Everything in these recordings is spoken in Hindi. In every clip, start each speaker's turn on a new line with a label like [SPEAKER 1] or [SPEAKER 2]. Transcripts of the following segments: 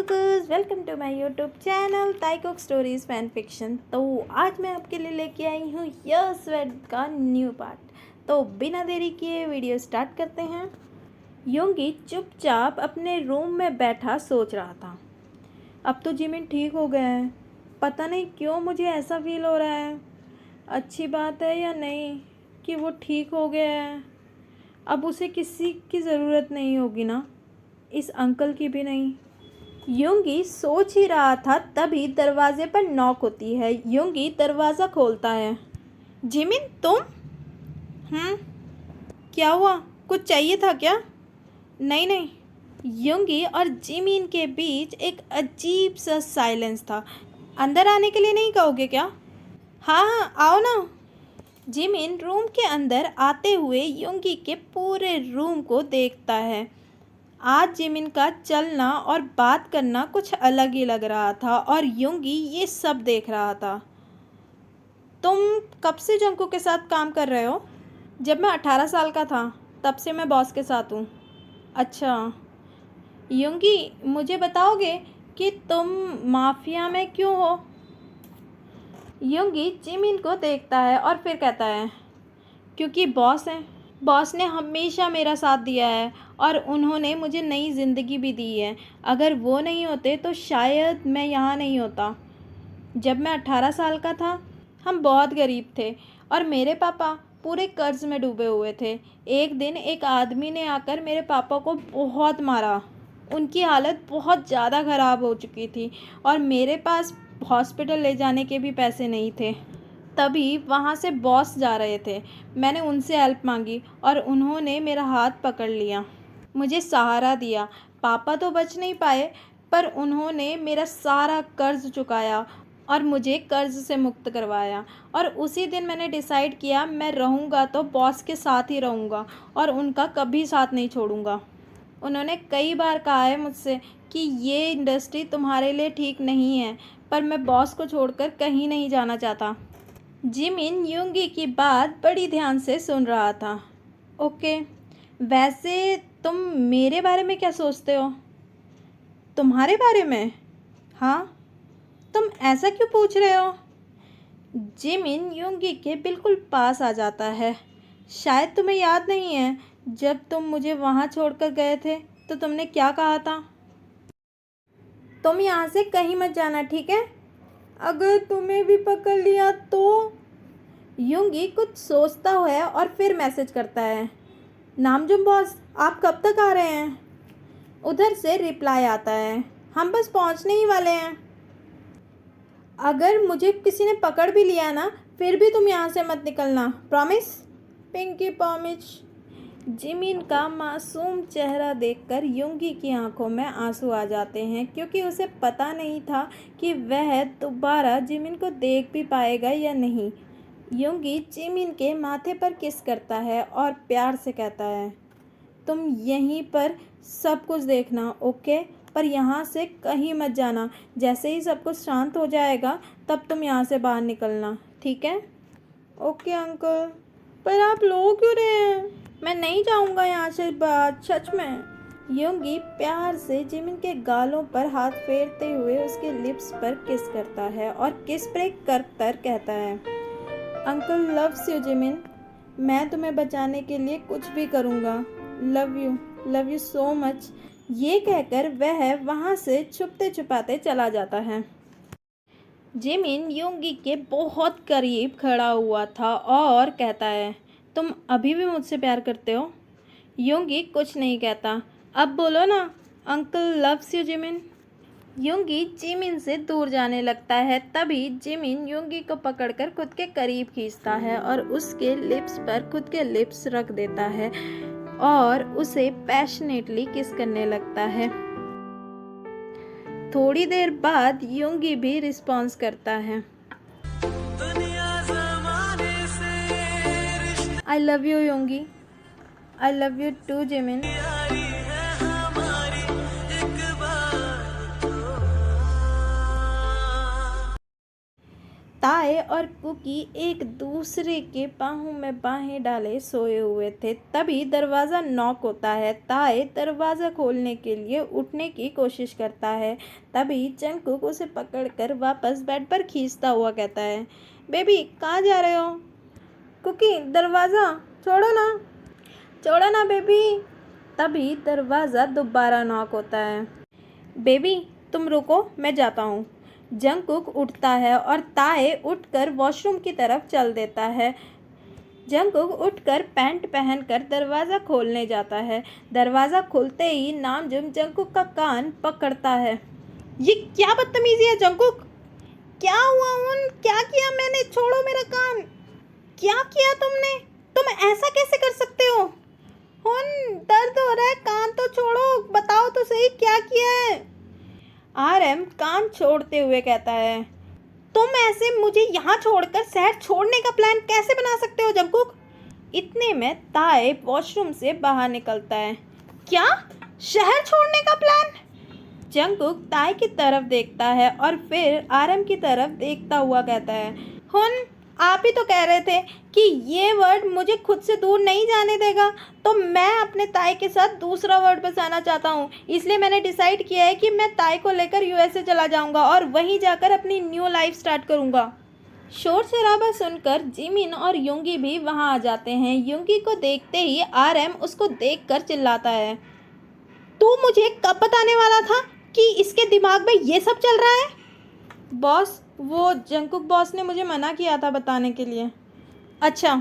[SPEAKER 1] Cuckoos, welcome to my YouTube channel Taekook stories fan fiction. तो आज मैं आपके लिए लेके आई हूँ यस वेड का न्यू पार्ट। तो बिना देरी किए वीडियो स्टार्ट करते हैं। योंगी चुपचाप अपने रूम में बैठा सोच रहा था। अब तो जिमिन ठीक हो गया है, पता नहीं क्यों मुझे ऐसा फील हो रहा है। अच्छी बात है या नहीं कि वो ठीक हो गया है। अब उसे किसी की ज़रूरत नहीं होगी ना, इस अंकल की भी नहीं। योंगी सोच ही रहा था तभी दरवाजे पर नॉक होती है। योंगी दरवाज़ा खोलता है। जिमिन तुम? क्या हुआ, कुछ चाहिए था क्या? नहीं नहीं। योंगी और जिमिन के बीच एक अजीब सा साइलेंस था। अंदर आने के लिए नहीं कहोगे क्या? हाँ हाँ आओ ना। जिमिन रूम के अंदर आते हुए योंगी के पूरे रूम को देखता है। आज जिमिन का चलना और बात करना कुछ अलग ही लग रहा था और योंगी ये सब देख रहा था। तुम कब से जंकू के साथ काम कर रहे हो? जब मैं 18 साल का था तब से मैं बॉस के साथ हूँ। अच्छा योंगी, मुझे बताओगे कि तुम माफिया में क्यों हो? योंगी जिमिन को देखता है और फिर कहता है क्योंकि बॉस हैं। बॉस ने हमेशा मेरा साथ दिया है और उन्होंने मुझे नई ज़िंदगी भी दी है। अगर वो नहीं होते तो शायद मैं यहाँ नहीं होता। जब मैं 18 साल का था हम बहुत गरीब थे और मेरे पापा पूरे कर्ज में डूबे हुए थे। एक दिन एक आदमी ने आकर मेरे पापा को बहुत मारा। उनकी हालत बहुत ज़्यादा ख़राब हो चुकी थी और मेरे पास हॉस्पिटल ले जाने के भी पैसे नहीं थे। तभी वहाँ से बॉस जा रहे थे। मैंने उनसे हेल्प मांगी और उन्होंने मेरा हाथ पकड़ लिया, मुझे सहारा दिया। पापा तो बच नहीं पाए पर उन्होंने मेरा सारा कर्ज चुकाया और मुझे कर्ज से मुक्त करवाया। और उसी दिन मैंने डिसाइड किया मैं रहूँगा तो बॉस के साथ ही रहूँगा और उनका कभी साथ नहीं छोड़ूँगा। उन्होंने कई बार कहा है मुझसे कि ये इंडस्ट्री तुम्हारे लिए ठीक नहीं है, पर मैं बॉस को छोड़कर कहीं नहीं जाना चाहता। जिमिन योंगी की बात बड़ी ध्यान से सुन रहा था। ओके, वैसे तुम मेरे बारे में क्या सोचते हो? तुम्हारे बारे में? हाँ, तुम ऐसा क्यों पूछ रहे हो? जिमिन योंगी के बिल्कुल पास आ जाता है। शायद तुम्हें याद नहीं है, जब तुम मुझे वहाँ छोड़कर गए थे तो तुमने क्या कहा था? तुम यहाँ से कहीं मत जाना, ठीक है? अगर तुम्हें भी पकड़ लिया तो? योंगी कुछ सोचता है और फिर मैसेज करता है, नामजुम बॉस आप कब तक आ रहे हैं? उधर से रिप्लाई आता है, हम बस पहुंचने ही वाले हैं। अगर मुझे किसी ने पकड़ भी लिया ना फिर भी तुम यहाँ से मत निकलना, प्रॉमिस? Pinky promise. जिमिन का मासूम चेहरा देखकर योंगी की आंखों में आंसू आ जाते हैं, क्योंकि उसे पता नहीं था कि वह दोबारा जिमिन को देख भी पाएगा या नहीं। योंगी जिमिन के माथे पर किस करता है और प्यार से कहता है, तुम यहीं पर सब कुछ देखना, ओके? पर यहाँ से कहीं मत जाना। जैसे ही सब कुछ शांत हो जाएगा तब तुम यहाँ से बाहर निकलना, ठीक है? Okay uncle. पर आप लो क्यों रहे हैं? मैं नहीं जाऊँगा यहाँ से बाहर, सच में। योंगी प्यार से जिमिन के गालों पर हाथ फेरते हुए उसके लिप्स पर किस करता है और किस ब्रेक कर कहता है, अंकल लव्स यू जिमिन, मैं तुम्हें बचाने के लिए कुछ भी करूँगा। Love you so much. ये कहकर वह वहाँ से छुपते छुपाते चला जाता है। जिमिन योंगी के बहुत करीब खड़ा हुआ था और कहता है, तुम अभी भी मुझसे प्यार करते हो? योंगी कुछ नहीं कहता। अब बोलो ना, uncle loves you Jimin. Yoongi Jimin से दूर जाने लगता है। तभी जिमिन योंगी को पकड़कर खुद के करीब खींचता है और उसके लिप्स पर खुद के लिप्स रख देता है और उसे पैशनेटली किस करने लगता है। थोड़ी देर बाद योंगी भी रिस्पॉन्स करता है। I love you Yoongi, I love you too Jimin. Tae और कुकी एक दूसरे के बाहों में बाहें डाले सोए हुए थे। तभी दरवाज़ा नॉक होता है। ताए दरवाज़ा खोलने के लिए उठने की कोशिश करता है। तभी जंगकुक उसे पकड़कर वापस बेड पर खींचता हुआ कहता है, बेबी कहाँ जा रहे हो? कुकी दरवाज़ा छोड़ो ना बेबी। तभी दरवाज़ा दोबारा नॉक होता है। बेबी तुम रुको, मैं जाता हूँ। जंगकुक उठता है और ताए उठकर वॉशरूम की तरफ चल देता है। जंगकुक उठकर पैंट पहनकर दरवाज़ा खोलने जाता है। दरवाज़ा खुलते ही नामजुम जंगकुक का कान पकड़ता है। ये क्या बदतमीजी है जंगकुक? क्या हुआ उन? क्या किया मैंने? छोड़ो मेरा कान। क्या किया तुमने? तुम ऐसा कैसे कर सकते हो? हुन दर्द हो रहा है, कान तो छोड़ो, बताओ तो सही क्या किया है? RM कान छोड़ते हुए कहता है, तुम ऐसे मुझे यहाँ छोड़कर शहर छोड़ने का प्लान कैसे बना सकते हो जंगकुक? इतने में ताए वॉशरूम से बाहर निकलता है। क्या? शहर छोड़ने का प्लान? जंगकुक ताए की तरफ देखता है और फिर RM की तरफ देखता हुआ कहता है, हुन आप ही तो कह रहे थे कि ये वर्ड मुझे खुद से दूर नहीं जाने देगा, तो मैं अपने ताए के साथ दूसरा वर्ड बसाना चाहता हूँ। इसलिए मैंने डिसाइड किया है कि मैं ताए को लेकर USA चला जाऊँगा और वहीं जाकर अपनी न्यू लाइफ स्टार्ट करूँगा। शोर शराबा सुनकर जिमिन और युंगी भी वहाँ आ जाते हैं। युंगी को देखते ही RM उसको देखकर चिल्लाता है, तू मुझे कब बताने वाला था कि इसके दिमाग में ये सब चल रहा है? बॉस, वो जंगकुक बॉस ने मुझे मना किया था बताने के लिए। अच्छा।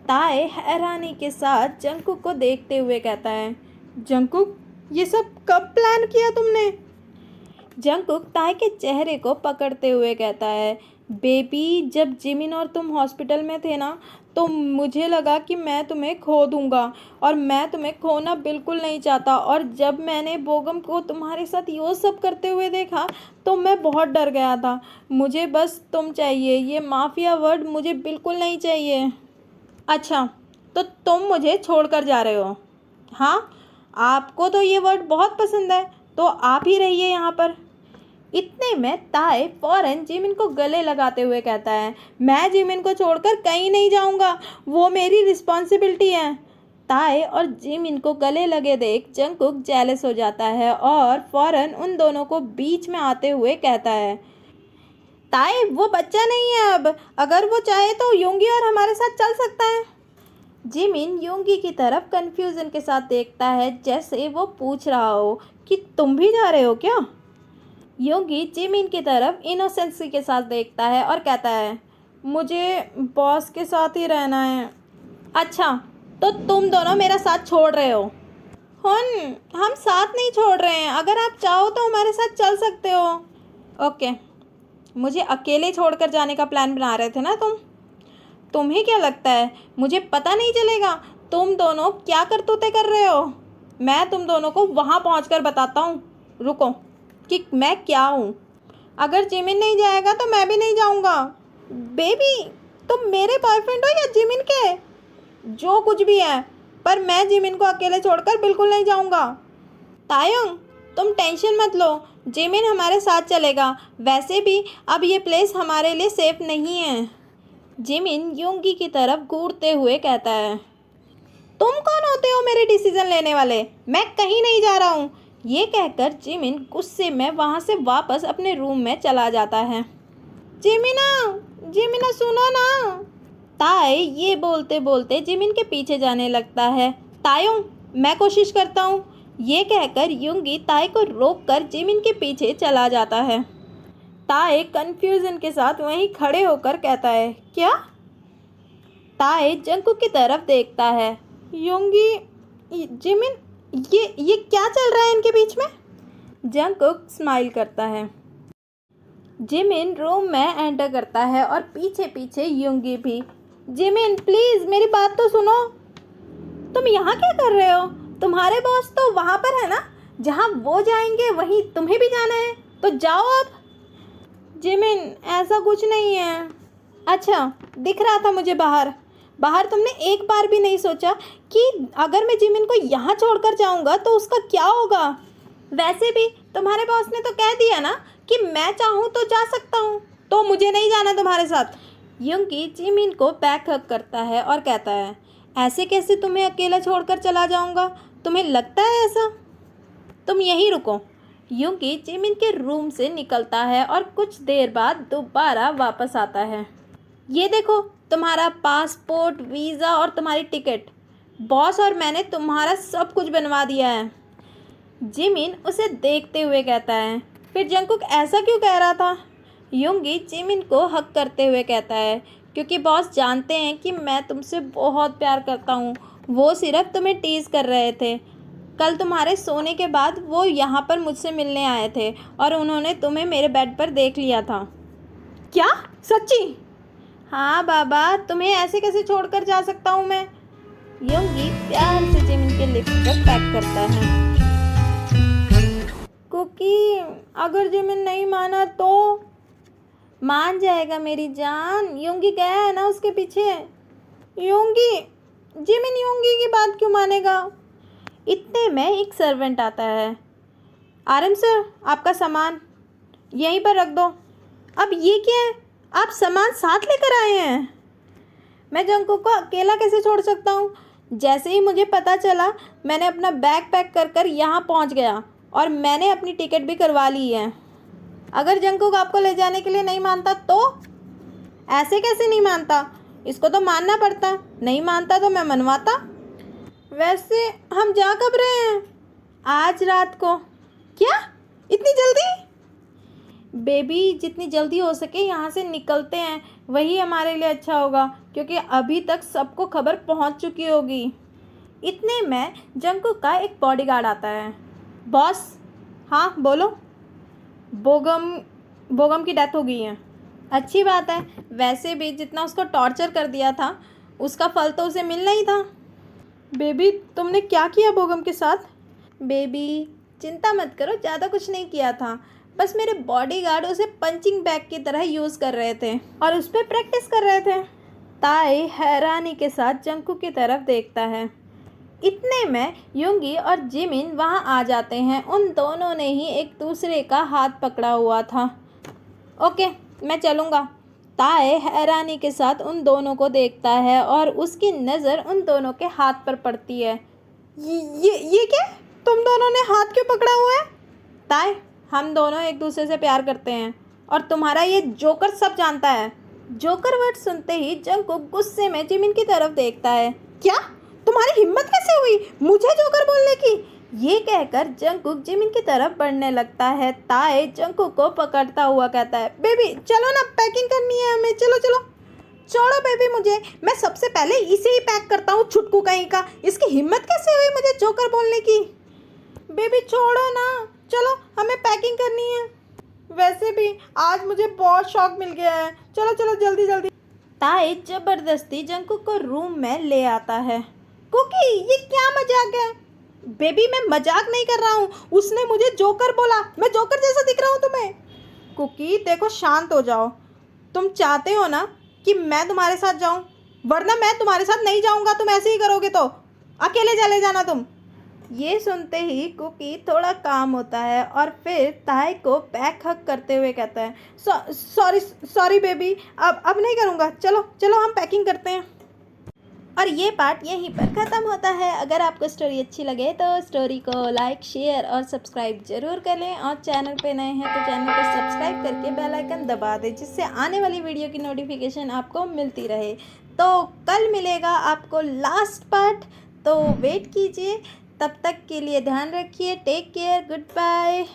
[SPEAKER 1] ताए हैरानी के साथ जंगकुक को देखते हुए कहता है, जंगकुक ये सब कब प्लान किया तुमने? जंगकुक ताए के चेहरे को पकड़ते हुए कहता है, बेबी जब जिमिन और तुम हॉस्पिटल में थे ना, तो मुझे लगा कि मैं तुम्हें खो दूंगा और मैं तुम्हें खोना बिल्कुल नहीं चाहता। और जब मैंने बोगम को तुम्हारे साथ ये सब करते हुए देखा तो मैं बहुत डर गया था। मुझे बस तुम चाहिए, ये माफिया वर्ड मुझे बिल्कुल नहीं चाहिए। अच्छा, तो तुम मुझे छोड़कर जा रहे हो? हाँ, आपको तो ये वर्ड बहुत पसंद है, तो आप ही रहिए यहाँ पर। इतने में ताए फौरन जिमिन को गले लगाते हुए कहता है, मैं जिमिन को छोड़कर कहीं नहीं जाऊंगा, वो मेरी रिस्पॉन्सिबिलिटी है। ताए और जिमिन को गले लगे देख जंगकुक जेलस हो जाता है और फौरन उन दोनों को बीच में आते हुए कहता है, ताए वो बच्चा नहीं है अब, अगर वो चाहे तो युंगी और हमारे साथ चल सकता है। जिमिन युंगी की तरफ कन्फ्यूज़न के साथ देखता है, जैसे वो पूछ रहा हो कि तुम भी जा रहे हो क्या? योगी जिमिन की तरफ इनोसेंसी के साथ देखता है और कहता है, मुझे बॉस के साथ ही रहना है। अच्छा, तो तुम दोनों मेरा साथ छोड़ रहे हो? हुन हम साथ नहीं छोड़ रहे हैं, अगर आप चाहो तो हमारे साथ चल सकते हो। ओके, मुझे अकेले छोड़कर जाने का प्लान बना रहे थे ना तुम? तुम्हें क्या लगता है मुझे पता नहीं चलेगा तुम दोनों क्या करतूतें कर रहे हो? मैं तुम दोनों को वहाँ पहुँचकर बताता हूँ, रुको, कि मैं क्या हूँ। अगर जिमिन नहीं जाएगा तो मैं भी नहीं जाऊँगा। बेबी तुम मेरे बॉयफ्रेंड हो या जिमिन के? जो कुछ भी है, पर मैं जिमिन को अकेले छोड़कर बिल्कुल नहीं जाऊँगा। तायुंग तुम टेंशन मत लो, जिमिन हमारे साथ चलेगा। वैसे भी अब ये प्लेस हमारे लिए सेफ नहीं है। जिमिन युंगी की तरफ घूरते हुए कहता है, तुम कौन होते हो मेरे डिसीजन लेने वाले? मैं कहीं नहीं जा रहा हूँ। ये कहकर जिमिन गुस्से में वहाँ से वापस अपने रूम में चला जाता है। जिमिना सुनो ना। ताए ये बोलते बोलते जिमिन के पीछे जाने लगता है। तायुंग मैं कोशिश करता हूँ। ये कहकर युंगी ताए को रोककर जिमिन के पीछे चला जाता है। ताए कन्फ्यूजन के साथ वहीं खड़े होकर कहता है, क्या? ताए जंगकुक की तरफ देखता है। युंगी, जिमिन, ये क्या चल रहा है इनके बीच में? जंगकुक स्माइल करता है। जिमिन रूम में एंटर करता है और पीछे पीछे युंगी भी। जिमिन प्लीज़ मेरी बात तो सुनो। तुम यहाँ क्या कर रहे हो? तुम्हारे बॉस तो वहाँ पर है ना? जहाँ वो जाएंगे वहीं तुम्हें भी जाना है, तो जाओ अब। जिमिन ऐसा कुछ नहीं है। अच्छा, दिख रहा था मुझे बाहर तुमने एक बार भी नहीं सोचा कि अगर मैं जिमिन को यहाँ छोड़कर जाऊँगा तो उसका क्या होगा? वैसे भी तुम्हारे बॉस ने तो कह दिया ना कि मैं चाहूँ तो जा सकता हूँ। तो मुझे नहीं जाना तुम्हारे साथ। यूंगी जिमिन को बैक हग करता है और कहता है, ऐसे कैसे तुम्हें अकेला छोड़कर चला जाऊंगा? तुम्हें लगता है ऐसा? तुम यहीं रुको। यूंगी जिमिन के रूम से निकलता है और कुछ देर बाद दोबारा वापस आता है। ये देखो तुम्हारा पासपोर्ट, वीज़ा और तुम्हारी टिकट। बॉस और मैंने तुम्हारा सब कुछ बनवा दिया है। जिमिन उसे देखते हुए कहता है, फिर जंगकुक ऐसा क्यों कह रहा था? यूंगी जिमिन को हक करते हुए कहता है, क्योंकि बॉस जानते हैं कि मैं तुमसे बहुत प्यार करता हूँ। वो सिर्फ तुम्हें टीज़ कर रहे थे। कल तुम्हारे सोने के बाद वो यहाँ पर मुझसे मिलने आए थे और उन्होंने तुम्हें मेरे बेड पर देख लिया था। क्या? सच्ची? हाँ बाबा, तुम्हें ऐसे कैसे छोड़कर जा सकता हूँ मैं? यूंगी प्यार से जिमिन के लिप्स पर पैक करता है। कुकी, अगर जिमिन नहीं माना तो? मान जाएगा मेरी जान, यूंगी गया है ना उसके पीछे। यूंगी, जिमिन यूंगी की बात क्यों मानेगा? इतने में एक सर्वेंट आता है। आरएम सर, आपका सामान यहीं पर रख दो। अब ये क्या है? आप सामान साथ लेकर आए हैं? मैं जंगकुक को अकेला कैसे छोड़ सकता हूँ? जैसे ही मुझे पता चला मैंने अपना बैग पैक कर कर यहाँ पहुँच गया और मैंने अपनी टिकट भी करवा ली है। अगर जंगकुक आपको ले जाने के लिए नहीं मानता तो? ऐसे कैसे नहीं मानता? इसको तो मानना पड़ता। नहीं मानता तो मैं मनवाता। वैसे हम जा कब रहे हैं? आज रात को। क्या? इतनी जल्दी? बेबी, जितनी जल्दी हो सके यहाँ से निकलते हैं, वही हमारे लिए अच्छा होगा, क्योंकि अभी तक सबको खबर पहुँच चुकी होगी। इतने में जंगकुक का एक बॉडीगार्ड आता है। बॉस। हाँ बोलो। बोगम की डेथ हो गई है। अच्छी बात है। वैसे भी जितना उसको टॉर्चर कर दिया था उसका फल तो उसे मिलना ही था। बेबी, तुमने क्या किया बोगम के साथ? बेबी चिंता मत करो, ज़्यादा कुछ नहीं किया था। बस मेरे बॉडीगार्ड उसे पंचिंग बैग की तरह यूज़ कर रहे थे और उस पर प्रैक्टिस कर रहे थे। ताए हैरानी के साथ जंगकुक की तरफ देखता है। इतने में यूंगी और जिमिन वहाँ आ जाते हैं। उन दोनों ने ही एक दूसरे का हाथ पकड़ा हुआ था। ओके, मैं चलूँगा। ताए हैरानी के साथ उन दोनों को देखता है और उसकी नज़र उन दोनों के हाथ पर पड़ती है। ये क्या? तुम दोनों ने हाथ क्यों पकड़ा हुआ है? ताए, हम दोनों एक दूसरे से प्यार करते हैं और तुम्हारा ये जोकर सब जानता है। जोकर वर्ड सुनते ही जंगकुक गुस्से में जिमिन की तरफ देखता है। क्या? तुम्हारी हिम्मत कैसे हुई मुझे जोकर बोलने की? ये कहकर जंगकुक जिमिन की तरफ बढ़ने लगता है। ताए जंगकुक को पकड़ता हुआ कहता है, बेबी चलो ना, पैकिंग करनी है हमें, चलो चलो। छोड़ो बेबी मुझे, मैं सबसे पहले इसे ही पैक करता हूँ, छुटकू कहीं का। इसकी हिम्मत कैसे हुई मुझे जोकर बोलने की? बेबी छोड़ो ना, चलो हमें पैकिंग करनी है। वैसे भी आज मुझे बहुत शौक मिल गया है, चलो चलो जल्दी जल्दी। ताए जबरदस्ती जंगकुक को रूम में ले आता है। कुकी, ये क्या मजाक है? बेबी मैं मजाक नहीं कर रहा हूँ, उसने मुझे जोकर बोला। मैं जोकर जैसा दिख रहा हूँ तुम्हें? कुकी देखो, शांत हो जाओ। तुम चाहते हो ना कि मैं तुम्हारे साथ जाऊँ, वरना मैं तुम्हारे साथ नहीं जाऊँगा। तुम ऐसे ही करोगे तो अकेले चले जाना तुम। ये सुनते ही कुकी थोड़ा काम होता है और फिर ताए को बैक हक करते हुए कहता है, सॉरी बेबी, अब नहीं करूँगा। चलो चलो हम पैकिंग करते हैं। और ये पार्ट यहीं पर ख़त्म होता है। अगर आपको स्टोरी अच्छी लगे तो स्टोरी को लाइक, शेयर और सब्सक्राइब ज़रूर कर लें और चैनल पे नए हैं तो चैनल को सब्सक्राइब करके बेल आइकन दबा दें, जिससे आने वाली वीडियो की नोटिफिकेशन आपको मिलती रहे। तो कल मिलेगा आपको लास्ट पार्ट, तो वेट कीजिए। तब तक के लिए ध्यान रखिए। Take care, good bye.